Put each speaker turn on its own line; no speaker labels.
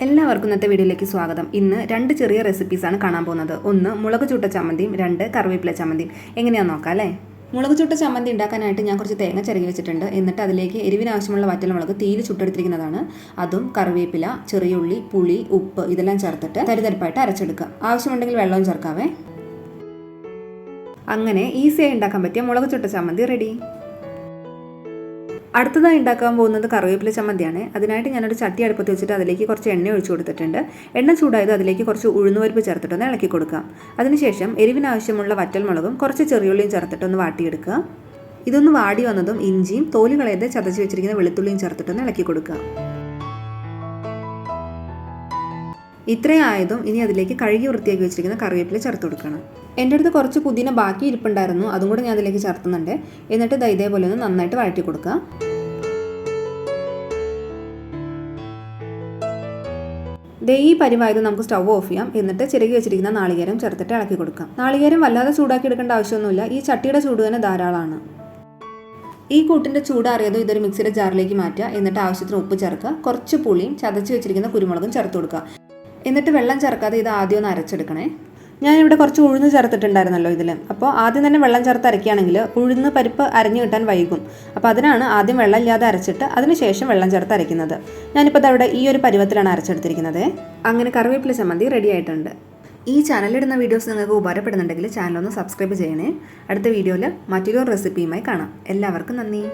എല്ലാവർക്കും ഇന്നത്തെ വീഡിയോയിലേക്ക് സ്വാഗതം. ഇന്ന് രണ്ട് ചെറിയ റെസിപ്പീസാണ് കാണാൻ പോകുന്നത്. ഒന്ന് മുളക് ചുട്ട ചമ്മന്തിയും, രണ്ട് കറിവേപ്പില ചമ്മന്തിയും. എങ്ങനെയാണെന്ന് നോക്കാം അല്ലേ. മുളക് ചുട്ട ചമ്മന്തി ഉണ്ടാക്കാനായിട്ട് ഞാൻ കുറച്ച് തേങ്ങ ചിരകി വെച്ചിട്ടുണ്ട്. എന്നിട്ട് അതിലേക്ക് എരിവിന് ആവശ്യമുള്ള വറ്റൽമുളക് തീയിൽ ചുട്ടെടുത്തിരിക്കുന്നതാണ്. അതും കറിവേപ്പില, ചെറിയുള്ളി, പുളി, ഉപ്പ് ഇതെല്ലാം ചേർത്തിട്ട് തരിതരിപ്പായിട്ട് അരച്ചെടുക്കുക. ആവശ്യമുണ്ടെങ്കിൽ വെള്ളവും ചേർക്കാവേ. അങ്ങനെ ഈസിയായി ഉണ്ടാക്കാൻ പറ്റിയ മുളക് ചുട്ട ചമ്മന്തി റെഡി. അടുത്തതായി ഉണ്ടാക്കാൻ പോകുന്നത് കറിവേപ്പില ചമ്മന്തിയാണ്. അതിനായിട്ട് ഞാനൊരു ചട്ടി അടുപ്പത്ത് വെച്ചിട്ട് അതിലേക്ക് കുറച്ച് എണ്ണ ഒഴിച്ചു കൊടുത്തിട്ടുണ്ട്. എണ്ണ ചൂടായത് അതിലേക്ക് കുറച്ച് ഉഴുന്നുപരിപ്പ് ചേർത്തിട്ടൊന്ന് ഇളക്കി കൊടുക്കാം. അതിനുശേഷം എരിവിനാവശ്യമുള്ള വറ്റൽമുളകും കുറച്ച് ചെറിയുള്ളിയും ചേർത്തിട്ടൊന്ന് വാട്ടിയെടുക്കുക. ഇതൊന്ന് വാടി വന്നതും ഇഞ്ചിയും തോല് കളയാതെ ചതച്ച് വെച്ചിരിക്കുന്ന വെളുത്തുള്ളിയും ചേർത്തിട്ടൊന്ന് ഇളക്കി കൊടുക്കുക. ഇത്രയും ആയതും ഇനി അതിലേക്ക് കഴുകി വൃത്തിയാക്കി വെച്ചിരിക്കുന്ന കറിവേപ്പില ചേർത്ത് കൊടുക്കണം. എൻ്റെ അടുത്ത് കുറച്ച് പുതിന ബാക്കി ഇരിപ്പുണ്ടായിരുന്നു, അതും കൂടെ ഞാൻ അതിലേക്ക് ചേർത്തുന്നുണ്ട്. എന്നിട്ട് ഇതേപോലെ ഒന്ന് നന്നായിട്ട് വഴറ്റി കൊടുക്കുക. ഈ പരിവായത് നമുക്ക് സ്റ്റൗ ഓഫ് ചെയ്യാം. എന്നിട്ട് ചിരകി വെച്ചിരിക്കുന്ന നാളികേരം ചേർത്തിട്ട് ഇളക്കി കൊടുക്കാം. നാളികേരം വല്ലാതെ ചൂടാക്കി എടുക്കേണ്ട ആവശ്യമൊന്നുമില്ല, ഈ ചട്ടിയുടെ ചൂട് തന്നെ ധാരാളമാണ്. ഈ കൂട്ടിൻ്റെ ചൂടാറിയതും ഇതൊരു മിക്സിയുടെ ജാറിലേക്ക് മാറ്റുക. എന്നിട്ട് ആവശ്യത്തിന് ഉപ്പ് ചേർക്കുക. കുറച്ച് പുളിയും ചതച്ച് വെച്ചിരിക്കുന്ന കുരുമുളകും ചേർത്ത് കൊടുക്കുക. എന്നിട്ട് വെള്ളം ചേർക്കാതെ ഇത് ആദ്യം ഒന്ന് അരച്ചെടുക്കണേ. ഞാനിവിടെ കുറച്ച് ഉഴുന്ന് ചേർത്തിട്ടുണ്ടായിരുന്നല്ലോ ഇതിൽ. അപ്പോൾ ആദ്യം തന്നെ വെള്ളം ചേർത്ത് അരയ്ക്കുകയാണെങ്കിൽ ഉഴുന്ന് പരിപ്പ് അരഞ്ഞു കിട്ടാൻ വൈകും. അപ്പോൾ അതിനാണ് ആദ്യം വെള്ളം ഇല്ലാതെ അരച്ചിട്ട് അതിനുശേഷം വെള്ളം ചേർത്ത് അരയ്ക്കുന്നത്. ഞാനിപ്പോൾ അവിടെ ഈ ഒരു പരുവത്തിലാണ് അരച്ചെടുത്തിരിക്കുന്നത്. അങ്ങനെ കറിവേപ്പില ചമ്മന്തി റെഡി ആയിട്ടുണ്ട്. ഈ ചാനലിടുന്ന വീഡിയോസ് നിങ്ങൾക്ക് ഉപകാരപ്പെടുന്നുണ്ടെങ്കിൽ ചാനലൊന്ന് സബ്സ്ക്രൈബ് ചെയ്യണേ. അടുത്ത വീഡിയോയിൽ മറ്റൊരു റെസിപ്പിയുമായി കാണാം. എല്ലാവർക്കും നന്ദി.